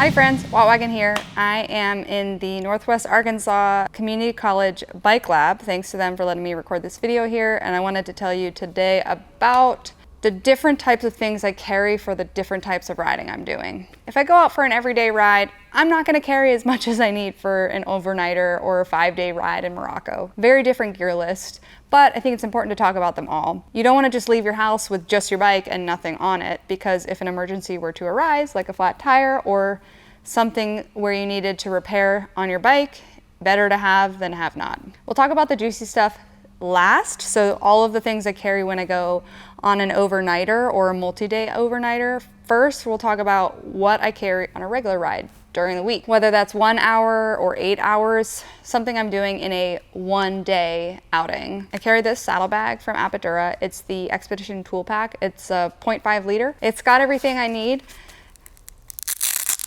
Hi friends, Wattwagon here. I am in the Northwest Arkansas Community College Bike Lab. Thanks to them for letting me record this video here. And I wanted to tell you today about the different types of things I carry for the different types of riding I'm doing. If I go out for an everyday ride, I'm not gonna carry as much as I need for an overnighter or a 5-day ride in Morocco. Very different gear list, but I think it's important to talk about them all. You don't wanna just leave your house with just your bike and nothing on it, because if an emergency were to arise, like a flat tire or something where you needed to repair on your bike, better to have than have not. We'll talk about the juicy stuff last. So all of the things I carry when I go on an overnighter or a multi-day overnighter. First, we'll talk about what I carry on a regular ride during the week, whether that's 1 hour or 8 hours, something I'm doing in a 1-day outing. I carry this saddlebag from Apidura. It's the Expedition Tool Pack. It's a 0.5 liter. It's got everything I need.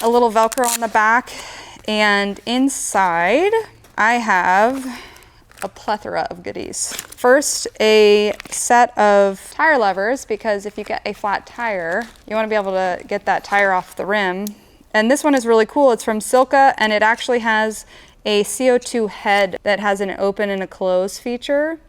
A little Velcro on the back, and inside I have a plethora of goodies. First, a set of tire levers, because if you get a flat tire, you want to be able to get that tire off the rim. And this one is really cool. It's from Silka, and it actually has a CO2 head that has an open and a close feature,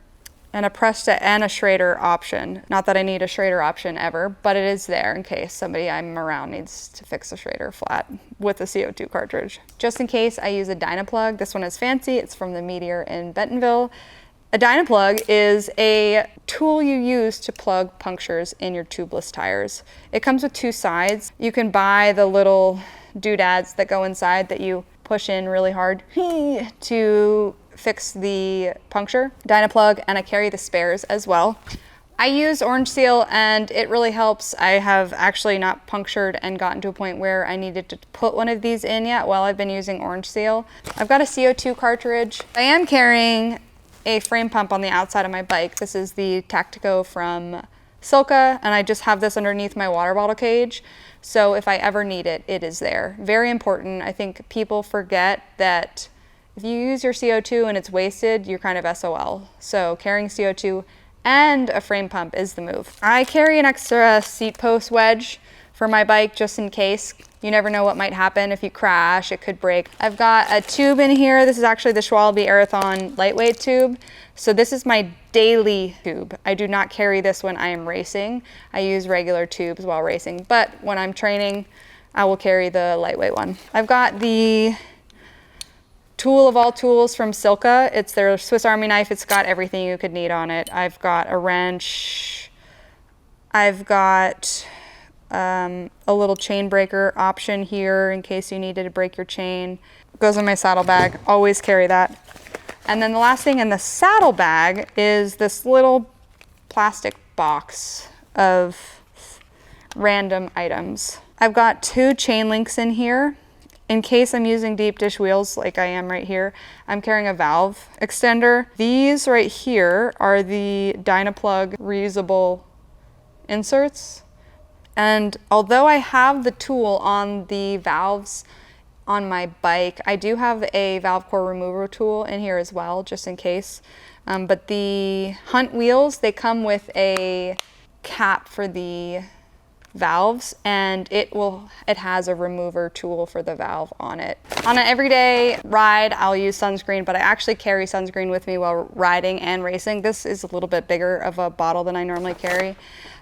and a press and a Schrader option. Not that I need a Schrader option ever, but it is there in case somebody I'm around needs to fix a Schrader flat with a CO2 cartridge. Just in case, I use a Dynaplug. This one is fancy. It's from the Meteor in Bentonville. A Dynaplug is a tool you use to plug punctures in your tubeless tires. It comes with 2 sides. You can buy the little doodads that go inside that you push in really hard to fix the puncture. Dynaplug, and I carry the spares as well. I use Orange Seal and it really helps. I have actually not punctured and gotten to a point where I needed to put one of these in yet while I've been using Orange Seal. I've got a CO2 cartridge. I am carrying a frame pump on the outside of my bike. This is the Tactico from Silka, and I just have this underneath my water bottle cage. So if I ever need it, it is there. Very important. I think people forget that if you use your CO2 and it's wasted, you're kind of SOL. So carrying CO2 and a frame pump is the move. I carry an extra seat post wedge for my bike just in case. You never know what might happen. If you crash, it could break. I've got a tube in here. This is actually the Schwalbe Marathon lightweight tube. So this is my daily tube. I do not carry this when I am racing. I use regular tubes while racing, but when I'm training, I will carry the lightweight one. I've got the tool of all tools from Silka. It's their Swiss Army knife. It's got everything you could need on it. I've got a wrench. I've got a little chain breaker option here in case you needed to break your chain. It goes in my saddlebag. Always carry that. And then the last thing in the saddlebag is this little plastic box of random items. I've got 2 chain links in here. In case I'm using deep dish wheels like I am right here, I'm carrying a valve extender. These right here are the Dynaplug reusable inserts. And although I have the tool on the valves on my bike, I do have a valve core remover tool in here as well, just in case. But the Hunt wheels, they come with a cap for the valves, and it has a remover tool for the valve on it. On an everyday ride, I'll use sunscreen, but I actually carry sunscreen with me while riding and racing. This is a little bit bigger of a bottle than I normally carry.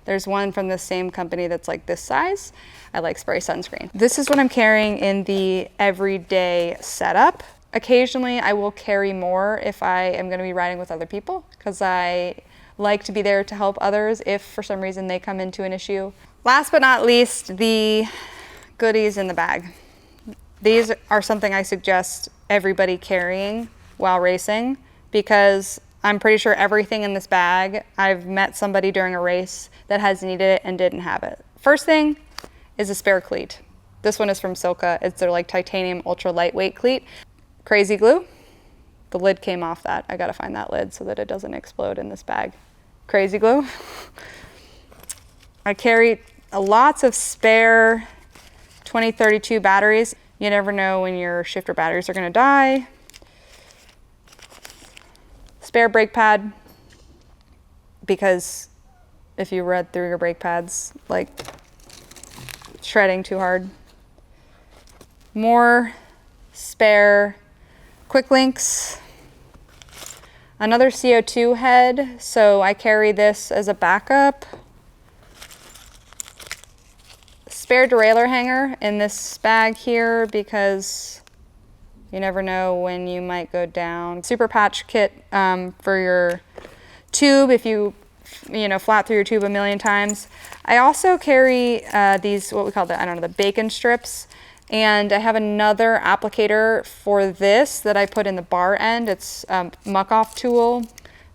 There's one from the same company that's like this size. I like spray sunscreen. This is what I'm carrying in the everyday setup. Occasionally I will carry more if I am going to be riding with other people, because I like to be there to help others if for some reason they come into an issue. Last but not least, the goodies in the bag. These are something I suggest everybody carrying while racing, because I'm pretty sure everything in this bag, I've met somebody during a race that has needed it and didn't have it. First thing is a spare cleat. This one is from Silka. It's their like titanium ultra lightweight cleat. Crazy glue. The lid came off that. I gotta find that lid so that it doesn't explode in this bag. Crazy glue. I carry lots of spare 2032 batteries. You never know when your shifter batteries are gonna die. Spare brake pad, because if you read through your brake pads, like shredding too hard. more spare quick links, another CO2 head, so I carry this as a backup, spare derailleur hanger in this bag here because you never know when you might go down. Super patch kit for your tube if you flat through your tube a million times. I also carry these, what we call the bacon strips. And I have another applicator for this that I put in the bar end. It's a muck off tool.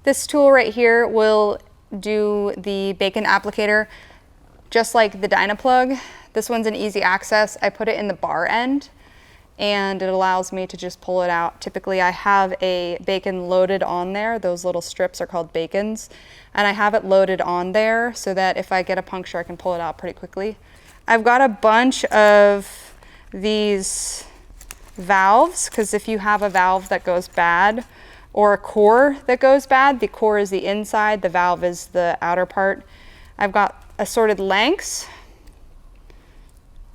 This tool right here will do the bacon applicator just like the Dynaplug. This one's an easy access. I put it in the bar end and it allows me to just pull it out. Typically I have a bacon loaded on there. Those little strips are called bacons. And I have it loaded on there so that if I get a puncture, I can pull it out pretty quickly. I've got a bunch of these valves, because if you have a valve that goes bad or a core that goes bad, the core is the inside, the valve is the outer part. I've got assorted lengths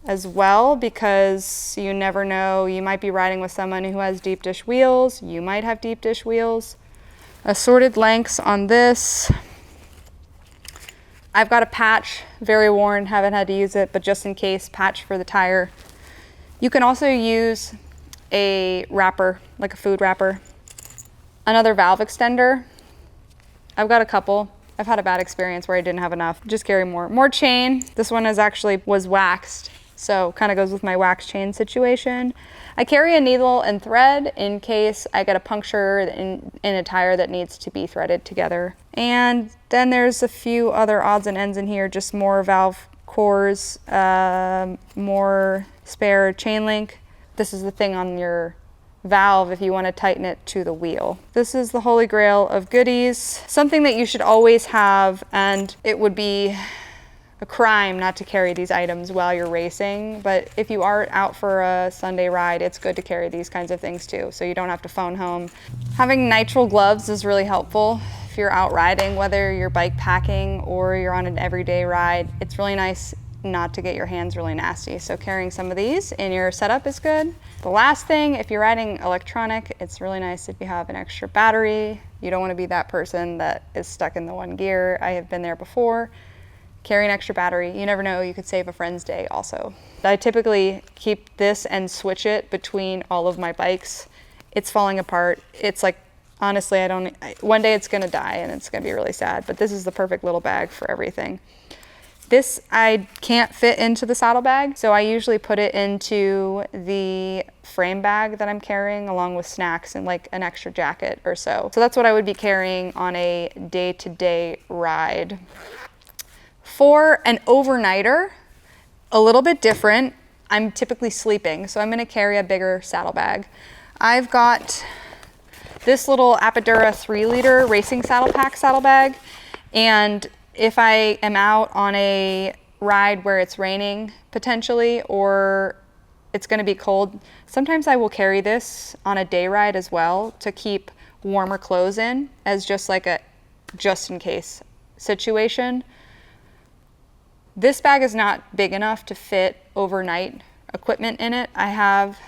as well, because you never know, you might be riding with someone who has deep dish wheels, you might have deep dish wheels. Assorted lengths on this. I've got a patch, very worn, haven't had to use it, but just in case, patch for the tire. You can also use a wrapper, like a food wrapper. Another valve extender. I've got a couple. I've had a bad experience where I didn't have enough. Just carry more. More chain. This one was waxed, so kind of goes with my wax chain situation. I carry a needle and thread in case I get a puncture in a tire that needs to be threaded together. And then there's a few other odds and ends in here, just more valve cores, more spare chain link. This is the thing on your valve if you want to tighten it to the wheel. This is the holy grail of goodies, something that you should always have, and it would be a crime not to carry these items while you're racing. But if you are out for a Sunday ride, it's good to carry these kinds of things too, so you don't have to phone home. Having nitrile gloves is really helpful if you're out riding, whether you're bike packing or you're on an everyday ride. It's really nice not to get your hands really nasty, so carrying some of these in your setup is good. The last thing, if you're riding electronic, it's really nice if you have an extra battery. You don't want to be that person that is stuck in the one gear. I have been there before. Carry an extra battery. You never know, you could save a friend's day also. I typically keep this and switch it between all of my bikes. It's falling apart. It's like, honestly, one day it's gonna die and it's gonna be really sad, but this is the perfect little bag for everything. This I can't fit into the saddlebag, so I usually put it into the frame bag that I'm carrying along with snacks and like an extra jacket or so. So that's what I would be carrying on a day-to-day ride. For an overnighter, a little bit different. I'm typically sleeping, so I'm gonna carry a bigger saddlebag. I've got this little Apidura 3-liter racing saddle pack saddlebag, and if I am out on a ride where it's raining potentially, or it's gonna be cold, sometimes I will carry this on a day ride as well to keep warmer clothes in, as just like a just in case situation. This bag is not big enough to fit overnight equipment in it. I have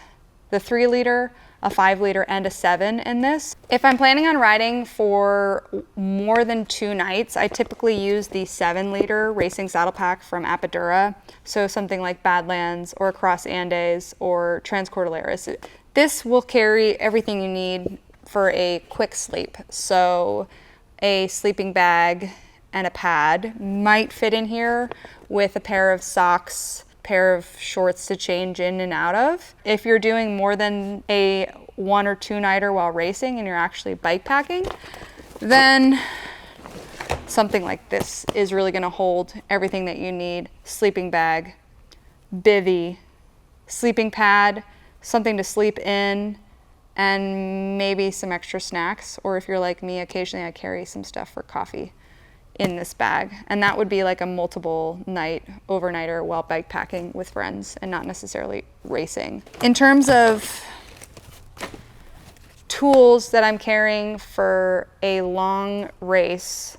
the 3-liter, a 5-liter, and a 7 in this. If I'm planning on riding for more than 2 nights, I typically use the 7-liter racing saddle pack from Apidura. So something like Badlands or Cross Andes or Transcordilleras. This will carry everything you need for a quick sleep. So a sleeping bag and a pad might fit in here with a pair of socks, pair of shorts to change in and out of. If you're doing more than a 1 or 2 nighter while racing and you're actually bike packing, then something like this is really gonna hold everything that you need. Sleeping bag, bivvy, sleeping pad, something to sleep in, and maybe some extra snacks. Or if you're like me, occasionally I carry some stuff for coffee in this bag, and that would be like a multiple night overnighter while bike packing with friends and not necessarily racing. In terms of tools that I'm carrying for a long race,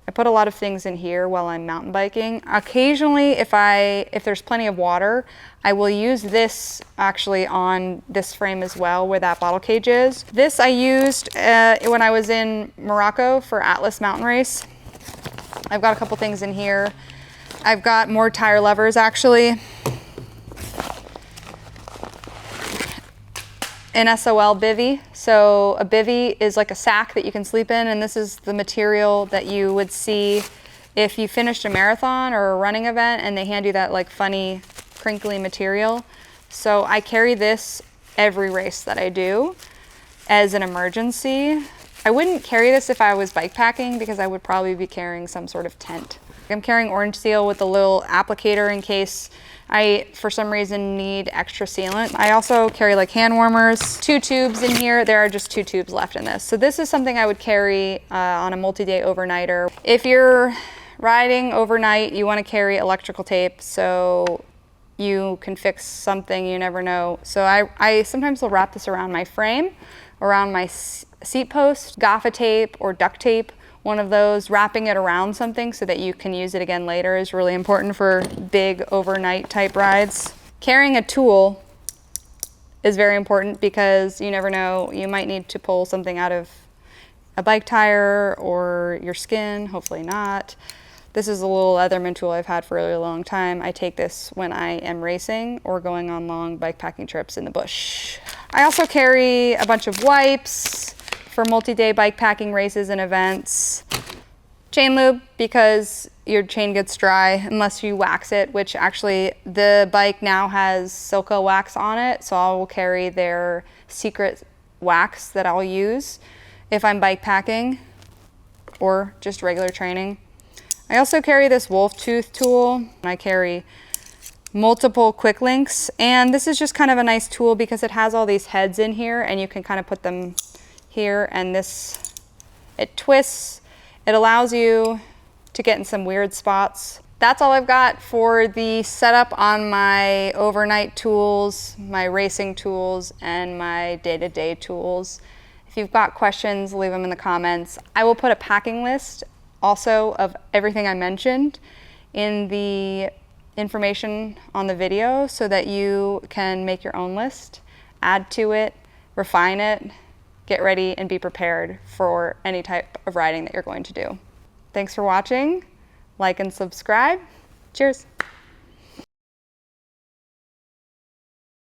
I put a lot of things in here while I'm mountain biking. Occasionally, if there's plenty of water, I will use this actually on this frame as well, where that bottle cage is. This I used when I was in Morocco for Atlas Mountain Race. I've got a couple things in here. I've got more tire levers actually. An SOL bivy. So a bivy is like a sack that you can sleep in, and this is the material that you would see if you finished a marathon or a running event and they hand you that like funny crinkly material. So I carry this every race that I do as an emergency. I wouldn't carry this if I was bike packing because I would probably be carrying some sort of tent. I'm carrying orange seal with a little applicator in case I, for some reason, need extra sealant. I also carry like hand warmers, 2 tubes in here. There are just 2 tubes left in this. So this is something I would carry on a multi-day overnighter. If you're riding overnight, you want to carry electrical tape so you can fix something, you never know. So I sometimes will wrap this around my frame, around my seat post, gaffer tape or duct tape. One of those, wrapping it around something so that you can use it again later is really important for big overnight type rides. Carrying a tool is very important because you never know, you might need to pull something out of a bike tire or your skin, hopefully not. This is a little Leatherman tool I've had for a really long time. I take this when I am racing or going on long bike packing trips in the bush. I also carry a bunch of wipes for multi-day bike packing races and events. Chain lube, because your chain gets dry unless you wax it, which actually the bike now has Silco wax on it, so I will carry their secret wax that I'll use if I'm bike packing or just regular training. I also carry this wolf tooth tool. I carry multiple quick links, and this is just kind of a nice tool because it has all these heads in here and you can kind of put them here, and this, it twists. It allows you to get in some weird spots. That's all I've got for the setup on my overnight tools, my racing tools, and my day-to-day tools. If you've got questions, leave them in the comments. I will put a packing list also of everything I mentioned in the information on the video so that you can make your own list, add to it, refine it, get ready and be prepared for any type of riding that you're going to do. Thanks for watching. Like and subscribe. Cheers.